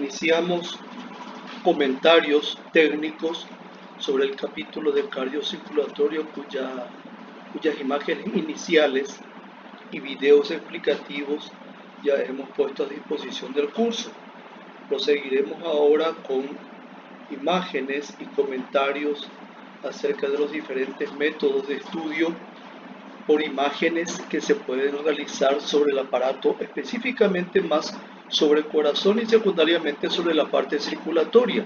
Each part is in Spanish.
iniciamos comentarios técnicos sobre el capítulo de cardiocirculatorio cuyas imágenes iniciales y videos explicativos ya hemos puesto a disposición del curso. Proseguiremos ahora con imágenes y comentarios acerca de los diferentes métodos de estudio por imágenes que se pueden realizar sobre el aparato, específicamente más sobre el corazón y secundariamente sobre la parte circulatoria.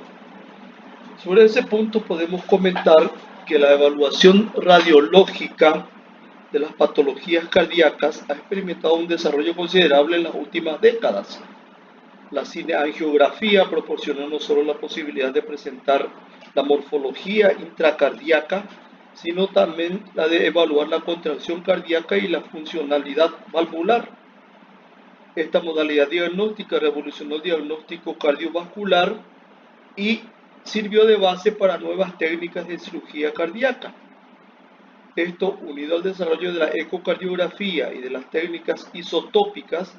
Sobre ese punto podemos comentar que la evaluación radiológica de las patologías cardíacas ha experimentado un desarrollo considerable en las últimas décadas. La cineangiografía proporciona no solo la posibilidad de presentar la morfología intracardíaca, sino también la de evaluar la contracción cardíaca y la funcionalidad valvular. Esta modalidad diagnóstica revolucionó el diagnóstico cardiovascular y sirvió de base para nuevas técnicas de cirugía cardíaca. Esto, unido al desarrollo de la ecocardiografía y de las técnicas isotópicas,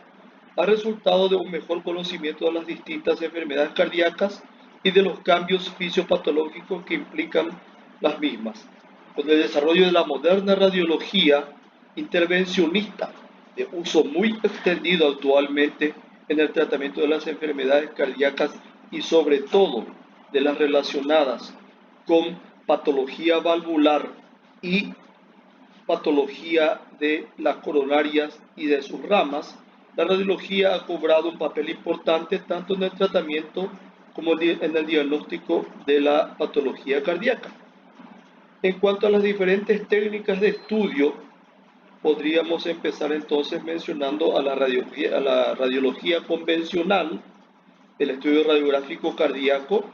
ha resultado de un mejor conocimiento de las distintas enfermedades cardíacas y de los cambios fisiopatológicos que implican las mismas. Con el desarrollo de la moderna radiología intervencionista, de uso muy extendido actualmente en el tratamiento de las enfermedades cardíacas y sobre todo de las relacionadas con patología valvular y patología de las coronarias y de sus ramas, la radiología ha cobrado un papel importante tanto en el tratamiento como en el diagnóstico de la patología cardíaca. En cuanto a las diferentes técnicas de estudio, podríamos empezar entonces mencionando a la radiología convencional, el estudio radiográfico cardíaco,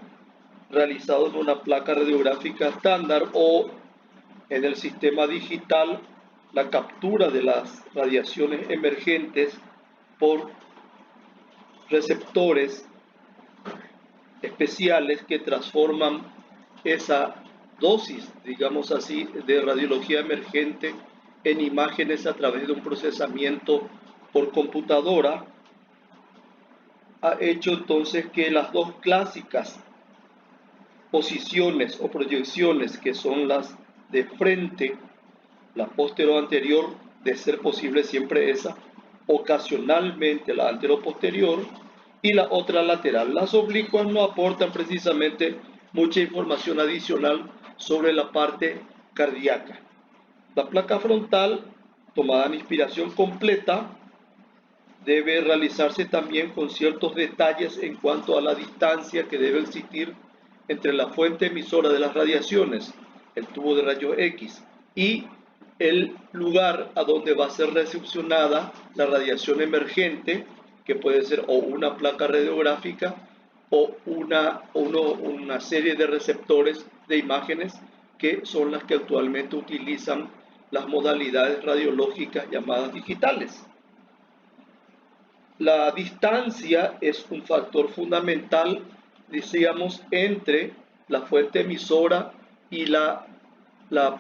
realizado en una placa radiográfica estándar o en el sistema digital, la captura de las radiaciones emergentes por receptores especiales que transforman esa dosis, digamos así, de radiología emergente en imágenes a través de un procesamiento por computadora, ha hecho entonces que las dos clásicas posiciones o proyecciones, que son las de frente, la postero-anterior, de ser posible siempre esa, ocasionalmente la antero-posterior y la otra lateral. Las oblicuas no aportan precisamente mucha información adicional sobre la parte cardíaca. La placa frontal, tomada en inspiración completa, debe realizarse también con ciertos detalles en cuanto a la distancia que debe existir entre la fuente emisora de las radiaciones, el tubo de rayos X, y el lugar a donde va a ser recepcionada la radiación emergente, que puede ser o una placa radiográfica o una serie de receptores de imágenes, que son las que actualmente utilizan las modalidades radiológicas llamadas digitales. La distancia es un factor fundamental, decíamos, entre la fuente emisora y la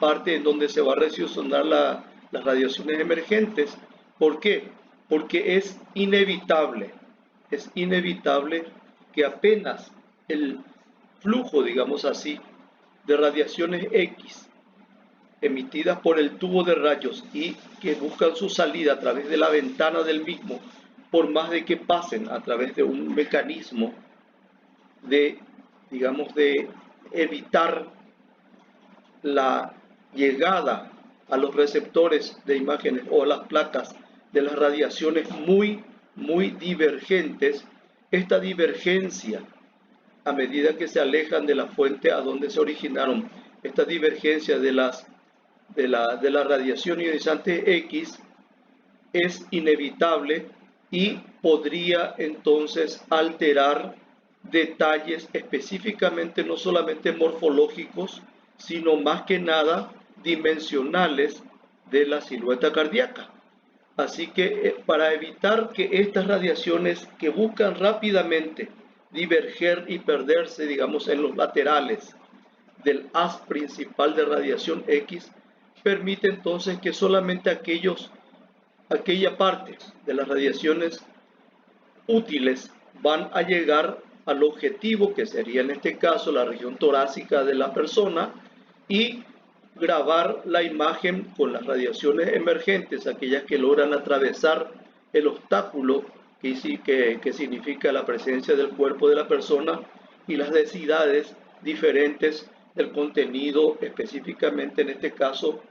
parte en donde se va a recepcionar las radiaciones emergentes. ¿Por qué? Porque es inevitable que apenas el flujo, digamos así, de radiaciones X emitidas por el tubo de rayos y que buscan su salida a través de la ventana del mismo, por más de que pasen a través de un mecanismo de, digamos, de evitar la llegada a los receptores de imágenes o a las placas de las radiaciones muy divergentes, esta divergencia, a medida que se alejan de la fuente a donde se originaron, esta divergencia de la radiación ionizante X es inevitable y podría entonces alterar detalles específicamente no solamente morfológicos, sino más que nada dimensionales de la silueta cardíaca. Así que para evitar que estas radiaciones que buscan rápidamente diverger y perderse, digamos, en los laterales del haz principal de radiación X, permite entonces que solamente aquella parte de las radiaciones útiles van a llegar al objetivo, que sería en este caso la región torácica de la persona, y grabar la imagen con las radiaciones emergentes, aquellas que logran atravesar el obstáculo que significa la presencia del cuerpo de la persona, y las densidades diferentes del contenido, específicamente en este caso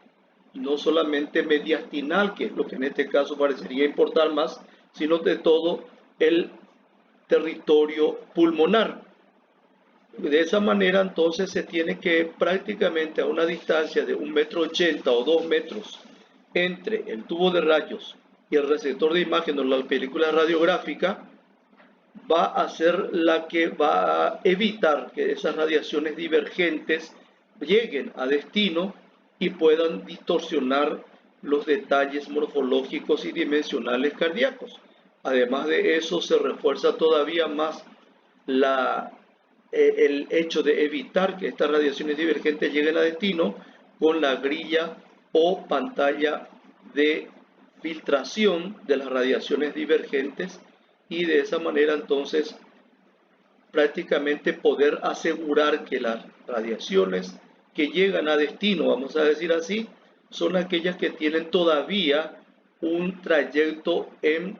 no solamente mediastinal, que es lo que en este caso parecería importar más, sino de todo el territorio pulmonar. De esa manera entonces se tiene que prácticamente a una distancia de 1,80 m o 2 metros entre el tubo de rayos y el receptor de imagen o la película radiográfica, va a ser la que va a evitar que esas radiaciones divergentes lleguen a destino y puedan distorsionar los detalles morfológicos y dimensionales cardíacos. Además de eso, se refuerza todavía más el hecho de evitar que estas radiaciones divergentes lleguen a destino con la grilla o pantalla de filtración de las radiaciones divergentes, y de esa manera entonces prácticamente poder asegurar que las radiaciones que llegan a destino, vamos a decir así, son aquellas que tienen todavía un trayecto en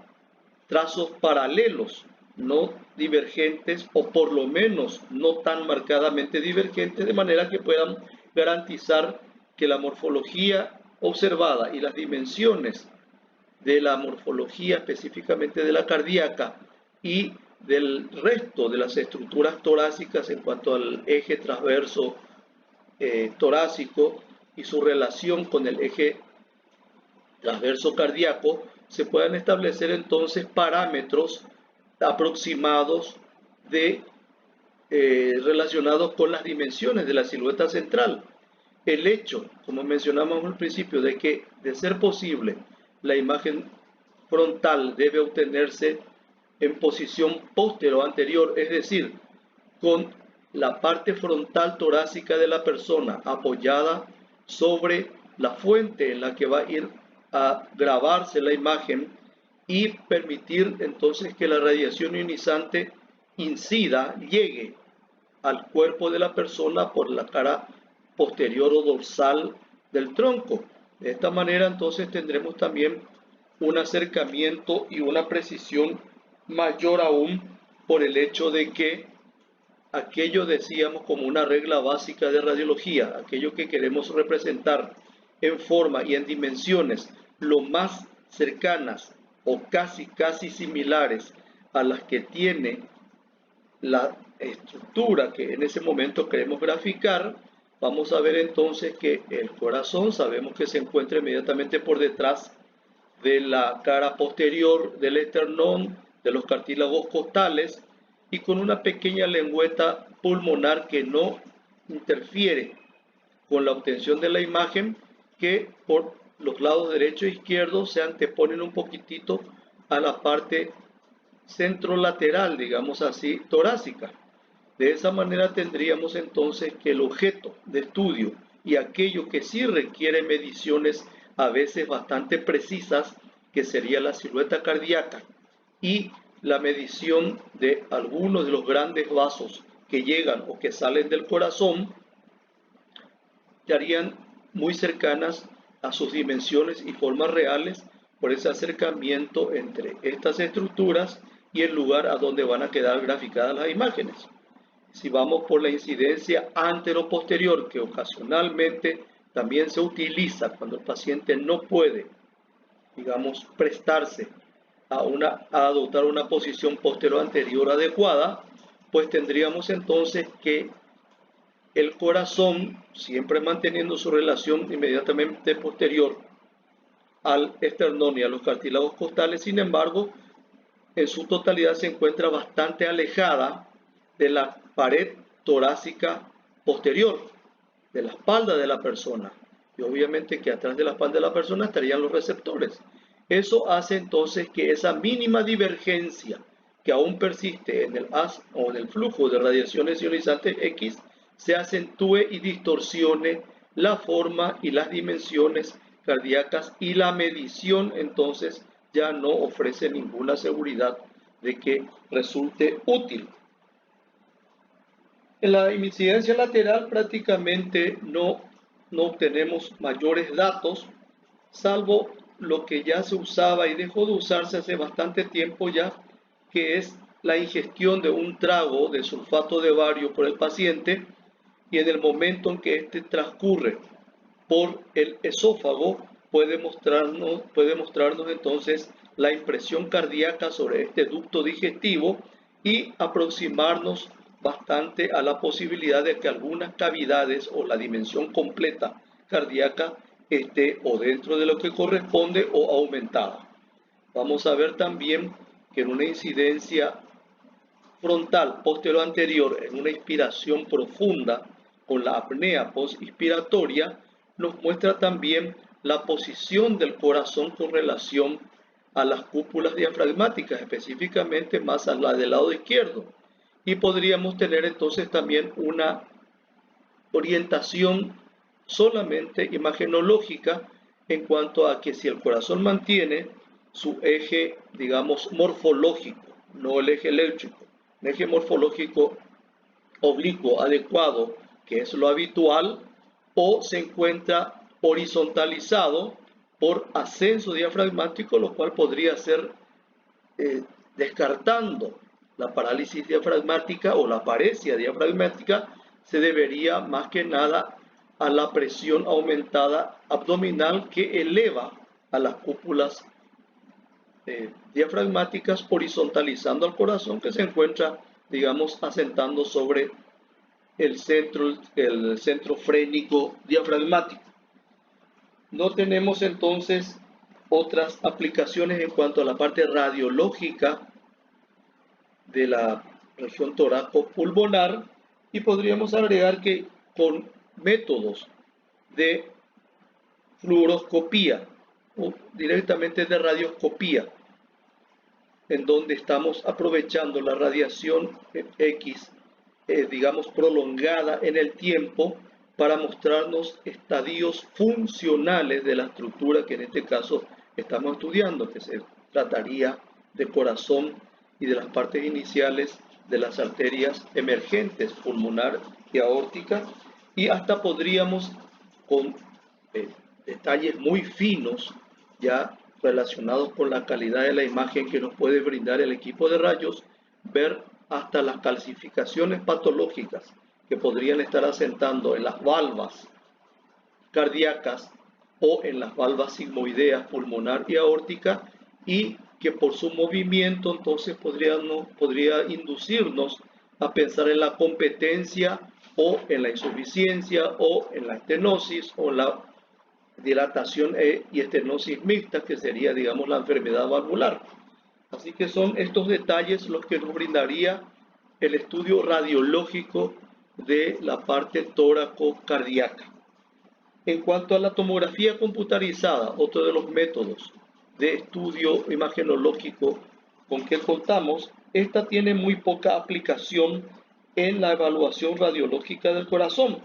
trazos paralelos, no divergentes, o por lo menos no tan marcadamente divergentes, de manera que puedan garantizar que la morfología observada y las dimensiones de la morfología específicamente de la cardíaca y del resto de las estructuras torácicas en cuanto al eje transverso torácico y su relación con el eje transverso cardíaco, se puedan establecer entonces parámetros aproximados relacionados con las dimensiones de la silueta central. El hecho, como mencionamos al principio, de que, de ser posible, la imagen frontal debe obtenerse en posición póstero anterior, es decir, con la parte frontal torácica de la persona apoyada sobre la fuente en la que va a ir a grabarse la imagen, y permitir entonces que la radiación ionizante incida, llegue al cuerpo de la persona por la cara posterior o dorsal del tronco. De esta manera entonces tendremos también un acercamiento y una precisión mayor aún, por el hecho de que aquello, decíamos, como una regla básica de radiología, aquello que queremos representar en forma y en dimensiones lo más cercanas o casi similares a las que tiene la estructura que en ese momento queremos graficar, vamos a ver entonces que el corazón sabemos que se encuentra inmediatamente por detrás de la cara posterior del esternón, de los cartílagos costales, y con una pequeña lengüeta pulmonar que no interfiere con la obtención de la imagen, que por los lados derecho e izquierdo se anteponen un poquitito a la parte centrolateral, digamos así, torácica. De esa manera tendríamos entonces que el objeto de estudio y aquello que sí requiere mediciones a veces bastante precisas, que sería la silueta cardíaca y la medición de algunos de los grandes vasos que llegan o que salen del corazón, estarían muy cercanas a sus dimensiones y formas reales por ese acercamiento entre estas estructuras y el lugar a donde van a quedar graficadas las imágenes. Si vamos por la incidencia antero-posterior, que ocasionalmente también se utiliza cuando el paciente no puede, digamos, prestarse a adoptar una posición postero-anterior adecuada, pues tendríamos entonces que el corazón, siempre manteniendo su relación inmediatamente posterior al esternón y a los cartílagos costales, sin embargo, en su totalidad se encuentra bastante alejada de la pared torácica posterior, de la espalda de la persona. Y obviamente que atrás de la espalda de la persona estarían los receptores. Eso hace entonces que esa mínima divergencia que aún persiste en el haz o en el flujo de radiaciones ionizantes X se acentúe y distorsione la forma y las dimensiones cardíacas, y la medición entonces ya no ofrece ninguna seguridad de que resulte útil. En la incidencia lateral prácticamente no obtenemos mayores datos, salvo lo que ya se usaba y dejó de usarse hace bastante tiempo ya, que es la ingestión de un trago de sulfato de bario por el paciente, y en el momento en que este transcurre por el esófago puede mostrarnos entonces la impresión cardíaca sobre este ducto digestivo y aproximarnos bastante a la posibilidad de que algunas cavidades o la dimensión completa cardíaca esté o dentro de lo que corresponde o aumentada. Vamos a ver también que en una incidencia frontal posterior anterior, en una inspiración profunda con la apnea postinspiratoria, nos muestra también la posición del corazón con relación a las cúpulas diafragmáticas, específicamente más a la del lado izquierdo. Y podríamos tener entonces también una orientación solamente imagenológica en cuanto a que si el corazón mantiene su eje, digamos, morfológico, no el eje eléctrico, un eje morfológico oblicuo adecuado, que es lo habitual, o se encuentra horizontalizado por ascenso diafragmático, lo cual podría ser descartando la parálisis diafragmática o la paresia diafragmática, se debería más que nada a la presión aumentada abdominal que eleva a las cúpulas diafragmáticas, horizontalizando al corazón que se encuentra, digamos, asentando sobre el centro frénico diafragmático. No tenemos entonces otras aplicaciones en cuanto a la parte radiológica de la región torácico-pulmonar, y podríamos agregar que con métodos de fluoroscopía o directamente de radioscopía, en donde estamos aprovechando la radiación X, digamos, prolongada en el tiempo para mostrarnos estadios funcionales de la estructura que en este caso estamos estudiando, que se trataría de corazón y de las partes iniciales de las arterias emergentes, pulmonar y aórtica, y hasta podríamos con detalles muy finos ya relacionados con la calidad de la imagen que nos puede brindar el equipo de rayos, ver hasta las calcificaciones patológicas que podrían estar asentando en las valvas cardíacas o en las valvas sigmoideas pulmonar y aórtica, y que por su movimiento entonces podría inducirnos a pensar en la competencia o en la insuficiencia o en la estenosis o la dilatación y estenosis mixta, que sería, digamos, la enfermedad valvular. Así que son estos detalles los que nos brindaría el estudio radiológico de la parte tóraco-cardíaca. En cuanto a la tomografía computarizada, otro de los métodos de estudio imagenológico con que contamos, esta tiene muy poca aplicación en la evaluación radiológica del corazón,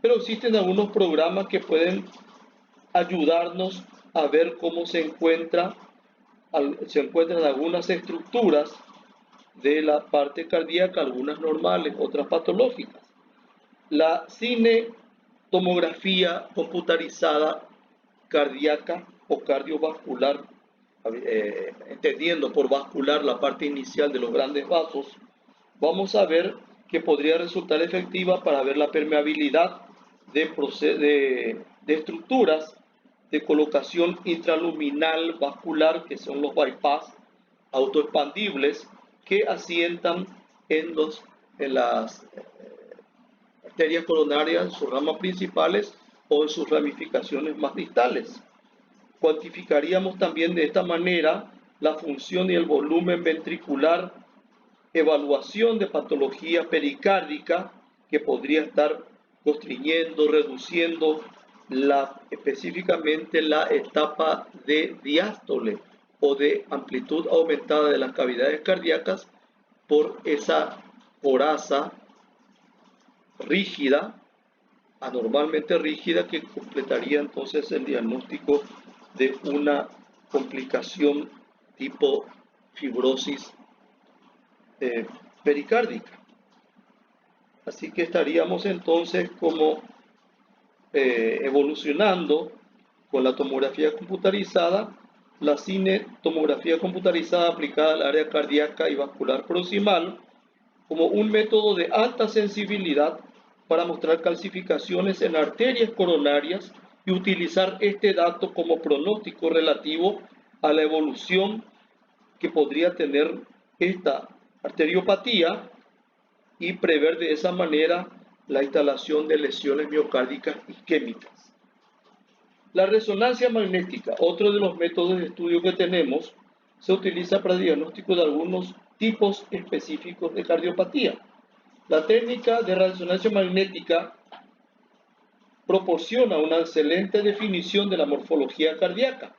pero existen algunos programas que pueden ayudarnos a ver cómo se encuentran algunas estructuras de la parte cardíaca, algunas normales, otras patológicas. La cinetomografía computarizada cardíaca o cardiovascular, entendiendo por vascular la parte inicial de los grandes vasos, vamos a ver que podría resultar efectiva para ver la permeabilidad de estructuras de colocación intraluminal vascular, que son los bypass autoexpandibles, que asientan en las arterias coronarias, en sus ramas principales o en sus ramificaciones más distales. Cuantificaríamos también de esta manera la función y el volumen ventricular, evaluación de patología pericárdica que podría estar constriñendo, reduciendo específicamente la etapa de diástole o de amplitud aumentada de las cavidades cardíacas por esa coraza rígida, anormalmente rígida, que completaría entonces el diagnóstico de una complicación tipo fibrosis pericárdica. Así que estaríamos entonces como evolucionando con la tomografía computarizada, la cinetomografía computarizada aplicada al área cardíaca y vascular proximal, como un método de alta sensibilidad para mostrar calcificaciones en arterias coronarias y utilizar este dato como pronóstico relativo a la evolución que podría tener esta arteriopatía y prever de esa manera la instalación de lesiones miocárdicas isquémicas. La resonancia magnética, otro de los métodos de estudio que tenemos, se utiliza para el diagnóstico de algunos tipos específicos de cardiopatía. La técnica de resonancia magnética proporciona una excelente definición de la morfología cardíaca.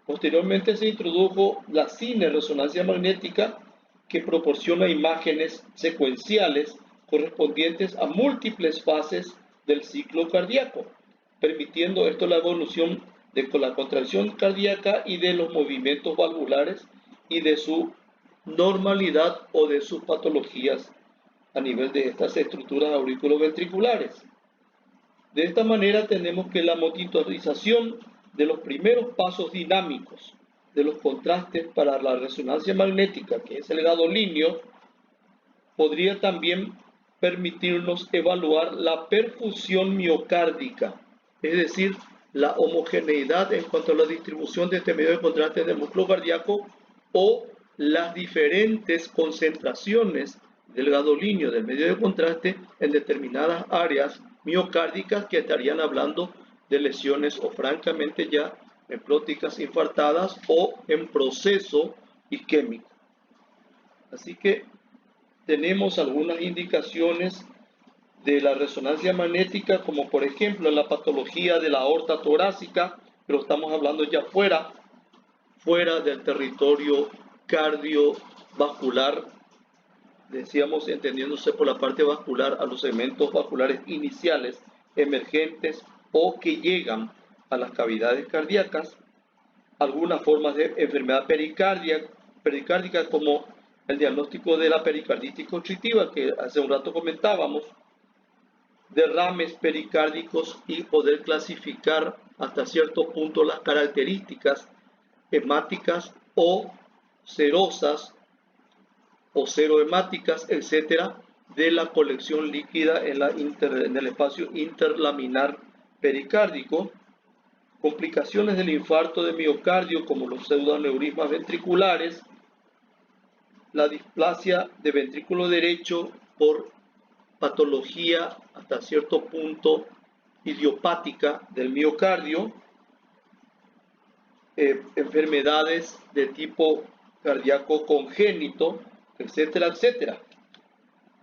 Posteriormente se introdujo la cine-resonancia magnética, que proporciona imágenes secuenciales correspondientes a múltiples fases del ciclo cardíaco, permitiendo esto la evolución de la contracción cardíaca y de los movimientos valvulares y de su normalidad o de sus patologías a nivel de estas estructuras auriculoventriculares. De esta manera tenemos que la monitorización de los primeros pasos dinámicos de los contrastes para la resonancia magnética, que es el gadolinio, podría también permitirnos evaluar la perfusión miocárdica, es decir, la homogeneidad en cuanto a la distribución de este medio de contraste del músculo cardíaco o las diferentes concentraciones del gadolinio del medio de contraste en determinadas áreas miocárdicas que estarían hablando de lesiones o francamente ya necróticas infartadas o en proceso isquémico. Así que tenemos algunas indicaciones de la resonancia magnética, como por ejemplo la patología de la aorta torácica, pero estamos hablando ya fuera del territorio cardiovascular, decíamos entendiéndose por la parte vascular a los segmentos vasculares iniciales, emergentes o que llegan a las cavidades cardíacas, algunas formas de enfermedad pericárdica como el diagnóstico de la pericarditis constrictiva que hace un rato comentábamos, derrames pericárdicos y poder clasificar hasta cierto punto las características hemáticas o serosas o serohemáticas, etcétera, de la colección líquida en el espacio interlaminar pericárdico, complicaciones del infarto de miocardio como los pseudoneurismas ventriculares, la displasia de ventrículo derecho por patología hasta cierto punto idiopática del miocardio, enfermedades de tipo cardíaco congénito, etcétera, etcétera.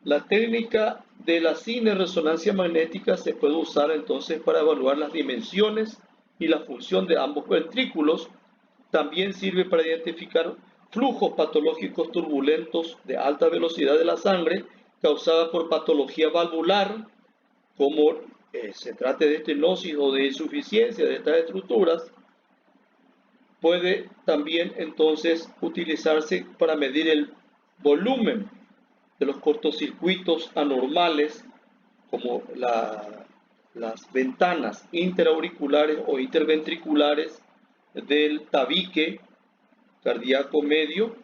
La técnica de la cine-resonancia magnética se puede usar entonces para evaluar las dimensiones y la función de ambos ventrículos. También sirve para identificar flujos patológicos turbulentos de alta velocidad de la sangre causada por patología valvular, como se trate de estenosis o de insuficiencia de estas estructuras. Puede también entonces utilizarse para medir el volumen de los cortocircuitos anormales, como las ventanas interauriculares o interventriculares del tabique cardíaco medio,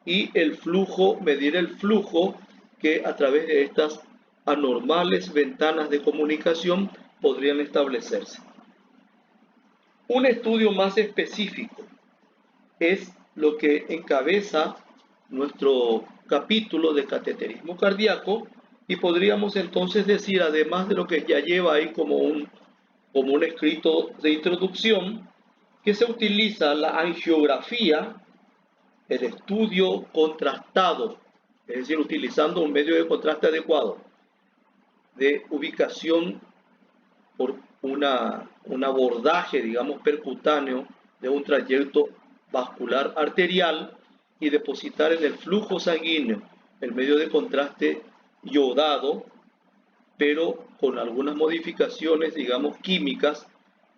y el flujo, medir el flujo que a través de estas anormales ventanas de comunicación podrían establecerse. Un estudio más específico es lo que encabeza nuestro capítulo de cateterismo cardíaco, y podríamos entonces decir, además de lo que ya lleva ahí como un escrito de introducción, que se utiliza la angiografía, el estudio contrastado, es decir, utilizando un medio de contraste adecuado, de ubicación por un abordaje, digamos, percutáneo de un trayecto vascular arterial, y depositar en el flujo sanguíneo el medio de contraste iodado, pero con algunas modificaciones, digamos, químicas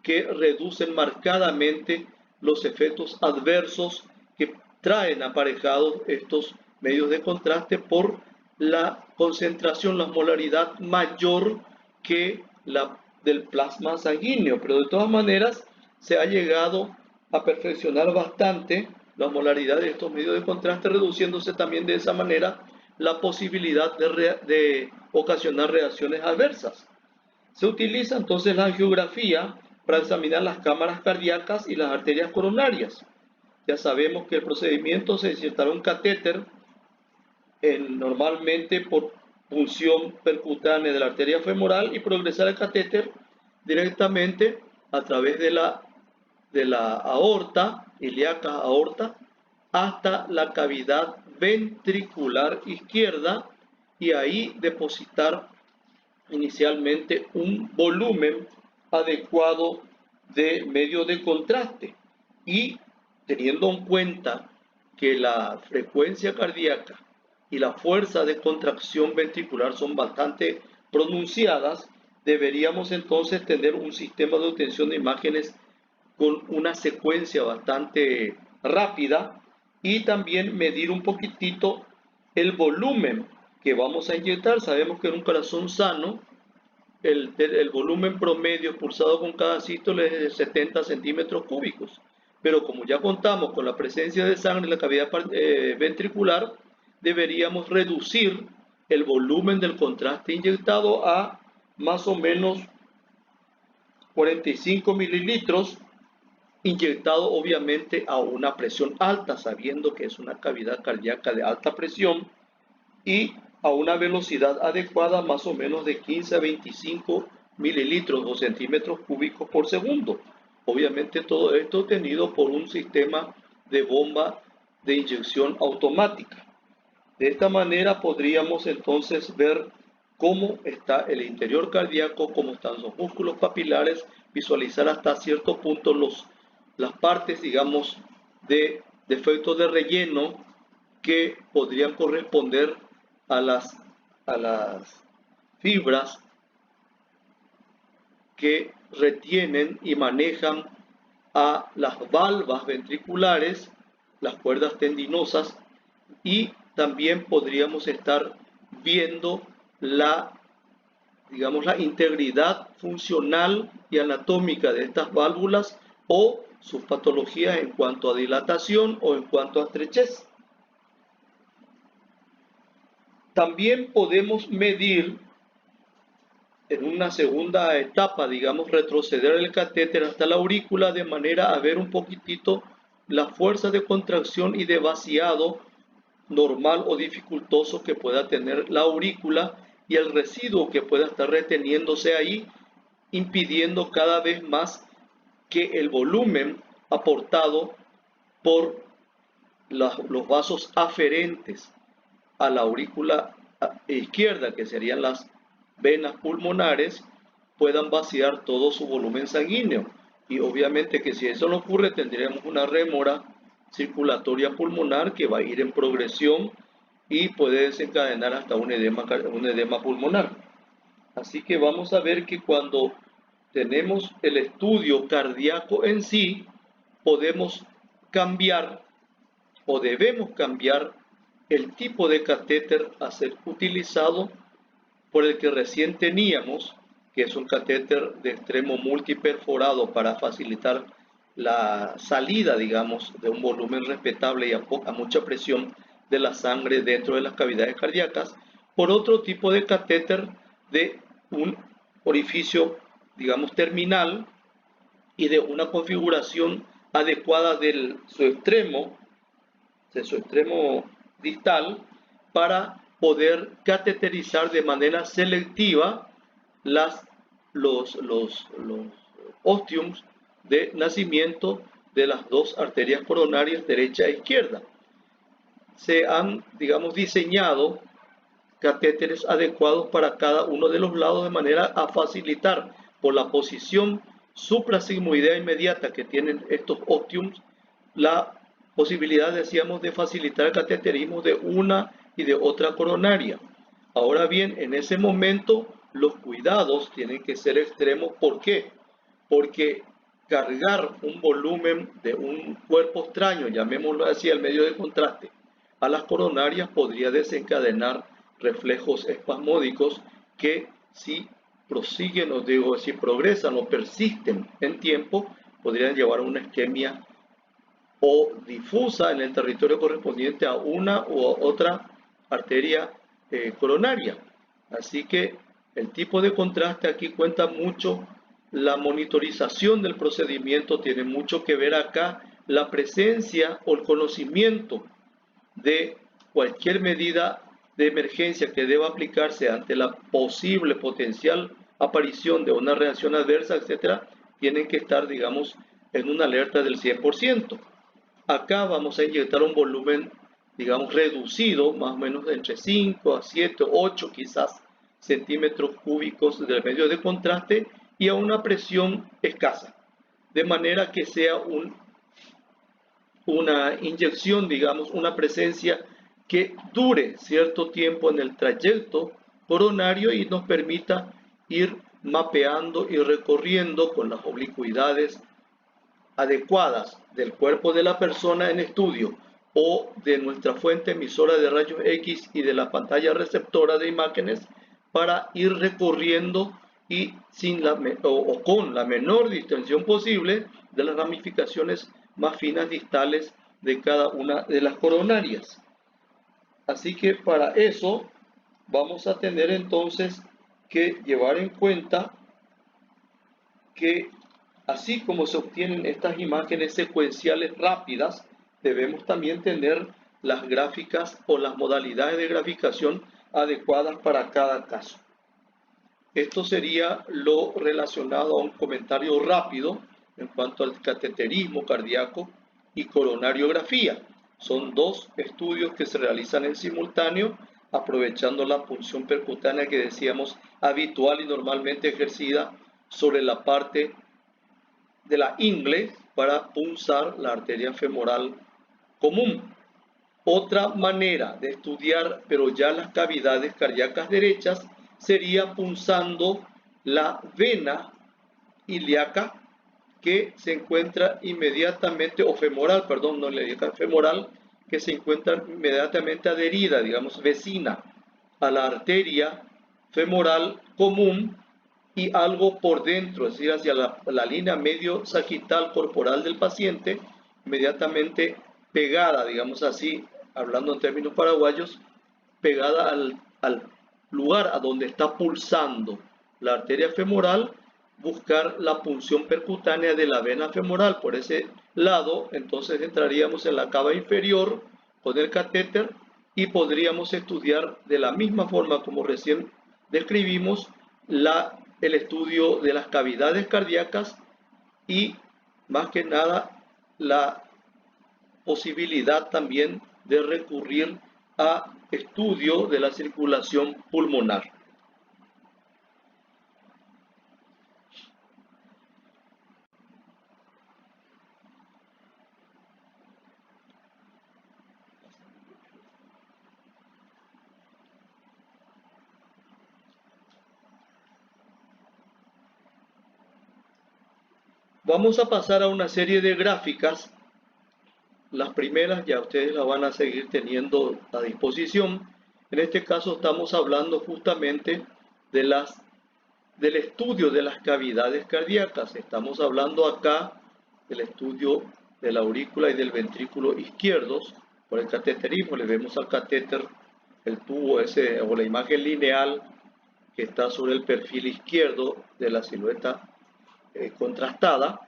que reducen marcadamente los efectos adversos que traen aparejados estos medios de contraste por la concentración, la molaridad mayor que la del plasma sanguíneo, pero de todas maneras se ha llegado a perfeccionar bastante la molaridad de estos medios de contraste, reduciéndose también de esa manera la posibilidad de ocasionar reacciones adversas. Se utiliza entonces la angiografía para examinar las cámaras cardíacas y las arterias coronarias. Ya sabemos que el procedimiento se insertará un catéter normalmente por punción percutánea de la arteria femoral y progresar el catéter directamente a través de la aorta, ilíaca aorta, hasta la cavidad ventricular izquierda y ahí depositar inicialmente un volumen adecuado de medio de contraste y teniendo en cuenta que la frecuencia cardíaca y la fuerza de contracción ventricular son bastante pronunciadas, deberíamos entonces tener un sistema de obtención de imágenes con una secuencia bastante rápida y también medir un poquitito el volumen que vamos a inyectar. Sabemos que en un corazón sano el volumen promedio pulsado con cada sístole es de 70 centímetros cúbicos, pero como ya contamos con la presencia de sangre en la cavidad ventricular, deberíamos reducir el volumen del contraste inyectado a más o menos 45 mililitros, inyectado obviamente a una presión alta, sabiendo que es una cavidad cardíaca de alta presión, y a una velocidad adecuada más o menos de 15 a 25 mililitros o centímetros cúbicos por segundo. Obviamente todo esto tenido por un sistema de bomba de inyección automática. De esta manera podríamos entonces ver cómo está el interior cardíaco, cómo están los músculos papilares, visualizar hasta cierto punto las partes, digamos, de defectos de relleno que podrían corresponder a las fibras que retienen y manejan a las valvas ventriculares, las cuerdas tendinosas, y también podríamos estar viendo digamos, la integridad funcional y anatómica de estas válvulas o sus patologías en cuanto a dilatación o en cuanto a estrechez. También podemos medir en una segunda etapa, digamos, retroceder el catéter hasta la aurícula de manera a ver un poquitito la fuerza de contracción y de vaciado normal o dificultoso que pueda tener la aurícula y el residuo que pueda estar reteniéndose ahí, impidiendo cada vez más que el volumen aportado por los vasos aferentes a la aurícula izquierda, que serían las venas pulmonares, puedan vaciar todo su volumen sanguíneo. Y obviamente que si eso no ocurre, tendríamos una rémora circulatoria pulmonar que va a ir en progresión y puede desencadenar hasta un edema pulmonar. Así que vamos a ver que cuando tenemos el estudio cardíaco en sí, podemos cambiar o debemos cambiar el tipo de catéter a ser utilizado por el que recién teníamos, que es un catéter de extremo multiperforado para facilitar la salida, digamos, de un volumen respetable y a mucha presión de la sangre dentro de las cavidades cardíacas, por otro tipo de catéter de un orificio, digamos, terminal y de una configuración adecuada de su extremo distal, para poder cateterizar de manera selectiva los ostiums de nacimiento de las dos arterias coronarias derecha e izquierda. Se han, digamos, diseñado catéteres adecuados para cada uno de los lados de manera a facilitar, por la posición suprasigmoidea inmediata que tienen estos ostiums, la posibilidad, decíamos, de facilitar el cateterismo de una y de otra coronaria. Ahora bien, en ese momento los cuidados tienen que ser extremos. ¿Por qué? Porque cargar un volumen de un cuerpo extraño, llamémoslo así, al medio de contraste, a las coronarias podría desencadenar reflejos espasmódicos que si prosiguen o digo, si progresan o persisten en tiempo, podrían llevar a una isquemia o difusa en el territorio correspondiente a una u otra arteria coronaria. Así que el tipo de contraste aquí cuenta mucho, la monitorización del procedimiento tiene mucho que ver acá, la presencia o el conocimiento de cualquier medida de emergencia que deba aplicarse ante la posible potencial aparición de una reacción adversa, etcétera, tienen que estar, digamos, en una alerta del 100%. Acá vamos a inyectar un volumen, digamos, reducido, más o menos entre 5 a 7, 8 quizás centímetros cúbicos del medio de contraste y a una presión escasa, de manera que sea una inyección, digamos, una presencia que dure cierto tiempo en el trayecto coronario y nos permita ir mapeando y recorriendo con las oblicuidades adecuadas del cuerpo de la persona en estudio o de nuestra fuente emisora de rayos X y de la pantalla receptora de imágenes para ir recorriendo y con la menor distensión posible de las ramificaciones más finas distales de cada una de las coronarias. Así que para eso vamos a tener entonces que llevar en cuenta que así como se obtienen estas imágenes secuenciales rápidas, debemos también tener las gráficas o las modalidades de graficación adecuadas para cada caso. Esto sería lo relacionado a un comentario rápido en cuanto al cateterismo cardíaco y coronariografía. Son dos estudios que se realizan en simultáneo, aprovechando la punción percutánea que decíamos habitual y normalmente ejercida sobre la parte de la ingle para punzar la arteria femoral común. Otra manera de estudiar, pero ya las cavidades cardíacas derechas, sería punzando la vena ilíaca que se encuentra inmediatamente, o femoral, perdón, no ilíaca, femoral, que se encuentra inmediatamente adherida, digamos, vecina a la arteria femoral común y algo por dentro, es decir, hacia la línea medio sagital corporal del paciente, inmediatamente pegada, digamos así, hablando en términos paraguayos, pegada al lugar a donde está pulsando la arteria femoral, buscar la punción percutánea de la vena femoral por ese lado. Entonces entraríamos en la cava inferior con el catéter y podríamos estudiar de la misma forma como recién describimos el estudio de las cavidades cardíacas y más que nada la posibilidad también de recurrir a estudio de la circulación pulmonar. Vamos a pasar a una serie de gráficas. Las primeras ya ustedes las van a seguir teniendo a disposición. En este caso estamos hablando justamente del estudio de las cavidades cardíacas. Estamos hablando acá del estudio de la aurícula y del ventrículo izquierdos por el cateterismo. Le vemos al catéter el tubo ese o la imagen lineal que está sobre el perfil izquierdo de la silueta contrastada.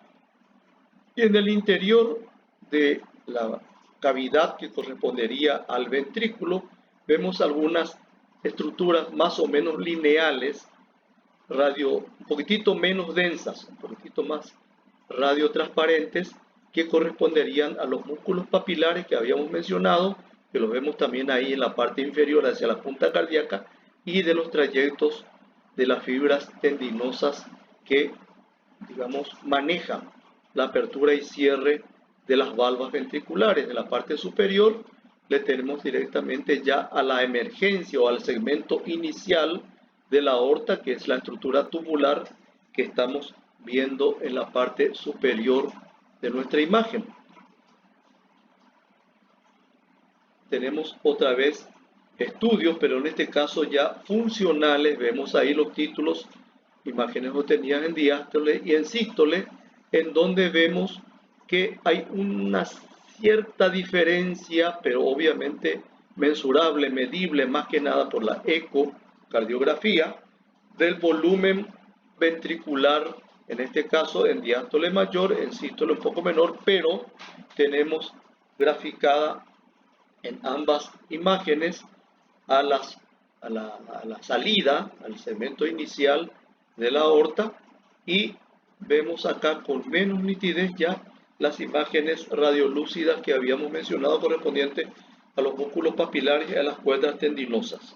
Y en el interior de la cavidad que correspondería al ventrículo vemos algunas estructuras más o menos lineales, un poquitito menos densas, un poquitito más radiotransparentes, que corresponderían a los músculos papilares que habíamos mencionado, que los vemos también ahí en la parte inferior hacia la punta cardíaca, y de los trayectos de las fibras tendinosas que, digamos, manejan la apertura y cierre de las valvas ventriculares. De la parte superior le tenemos directamente ya a la emergencia o al segmento inicial de la aorta, que es la estructura tubular que estamos viendo en la parte superior de nuestra imagen. Tenemos otra vez estudios, pero en este caso ya funcionales. Vemos ahí los títulos, imágenes obtenidas en diástole y en sístole, en donde vemos que hay una cierta diferencia, pero obviamente mensurable, medible, más que nada por la ecocardiografía, del volumen ventricular, en este caso en diástole mayor, en sístole un poco menor, pero tenemos graficada en ambas imágenes a la salida, al segmento inicial de la aorta, y vemos acá con menos nitidez ya las imágenes radiolúcidas que habíamos mencionado correspondientes a los músculos papilares y a las cuerdas tendinosas.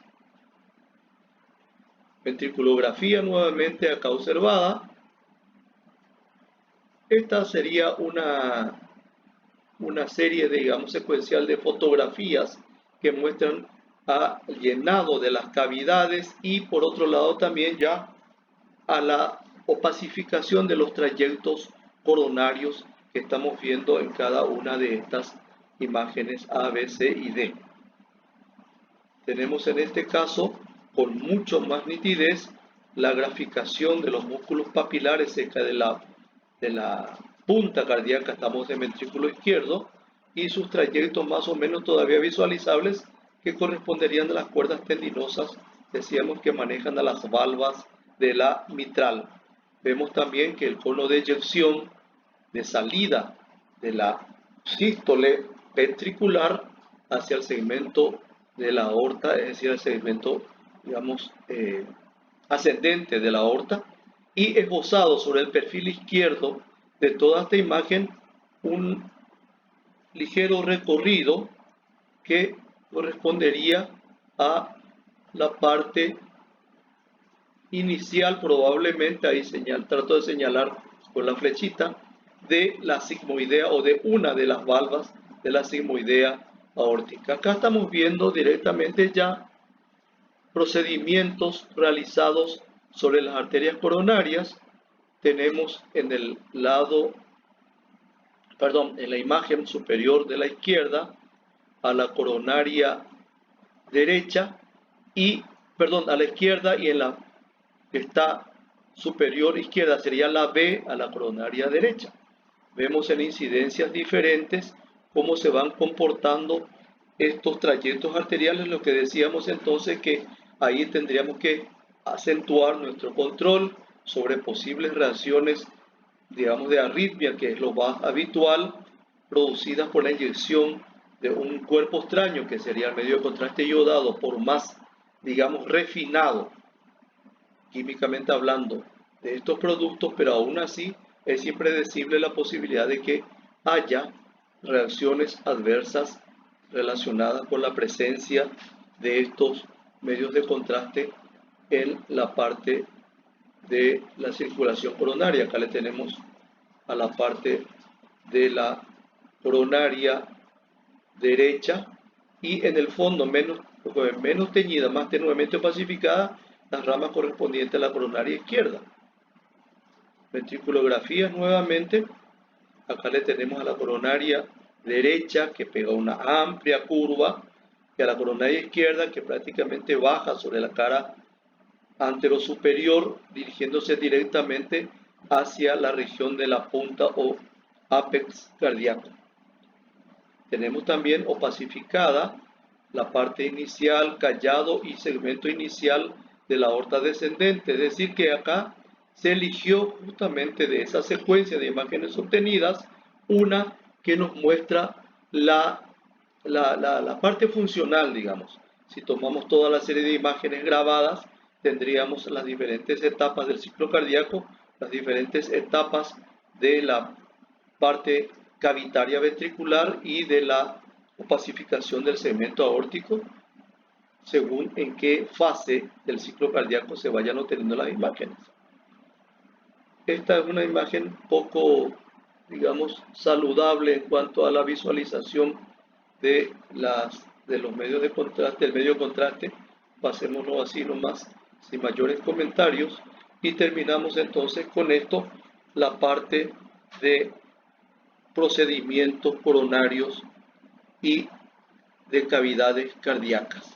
Ventriculografía nuevamente acá observada. Esta sería una serie, digamos, secuencial de fotografías que muestran a llenado de las cavidades y por otro lado también ya a la opacificación de los trayectos coronarios que estamos viendo en cada una de estas imágenes A, B, C y D. Tenemos en este caso con mucho más nitidez la graficación de los músculos papilares cerca de la punta cardíaca, estamos en ventrículo izquierdo, y sus trayectos más o menos todavía visualizables que corresponderían a las cuerdas tendinosas, decíamos que manejan a las valvas de la mitral. Vemos también que el cono de eyección de salida de la sístole ventricular hacia el segmento de la aorta, es decir, el segmento, digamos, ascendente de la aorta, y esbozado sobre el perfil izquierdo de toda esta imagen un ligero recorrido que correspondería a la parte inicial, probablemente, ahí trato de señalar con la flechita, de la sigmoidea o de una de las valvas de la sigmoidea aórtica. Acá estamos viendo directamente ya procedimientos realizados sobre las arterias coronarias. Tenemos en el lado, en la imagen superior de la izquierda a la coronaria derecha y, a la izquierda, y en la que está superior izquierda sería la B, a la coronaria derecha. Vemos en incidencias diferentes cómo se van comportando estos trayectos arteriales, lo que decíamos entonces que ahí tendríamos que acentuar nuestro control sobre posibles reacciones, digamos, de arritmia, que es lo más habitual, producidas por la inyección de un cuerpo extraño, que sería el medio de contraste iodado, por más, digamos, refinado, químicamente hablando, de estos productos, pero aún así es impredecible la posibilidad de que haya reacciones adversas relacionadas con la presencia de estos medios de contraste en la parte de la circulación coronaria. Acá le tenemos a la parte de la coronaria derecha y en el fondo menos teñida, más tenuemente opacificada, las ramas correspondientes a la coronaria izquierda. Ventriculografía nuevamente. Acá le tenemos a la coronaria derecha que pega una amplia curva y a la coronaria izquierda que prácticamente baja sobre la cara anterosuperior, dirigiéndose directamente hacia la región de la punta o ápex cardíaco. Tenemos también opacificada la parte inicial, callado y segmento inicial de la aorta descendente, es decir que acá se eligió justamente de esa secuencia de imágenes obtenidas una que nos muestra la parte funcional, digamos. Si tomamos toda la serie de imágenes grabadas, tendríamos las diferentes etapas del ciclo cardíaco, las diferentes etapas de la parte cavitaria ventricular y de la opacificación del segmento aórtico, según en qué fase del ciclo cardíaco se vayan obteniendo las imágenes. Esta es una imagen poco, digamos, saludable en cuanto a la visualización de los medios de contraste, el medio de contraste. Pasémoslo así nomás, sin mayores comentarios, y terminamos entonces con esto la parte de procedimientos coronarios y de cavidades cardíacas.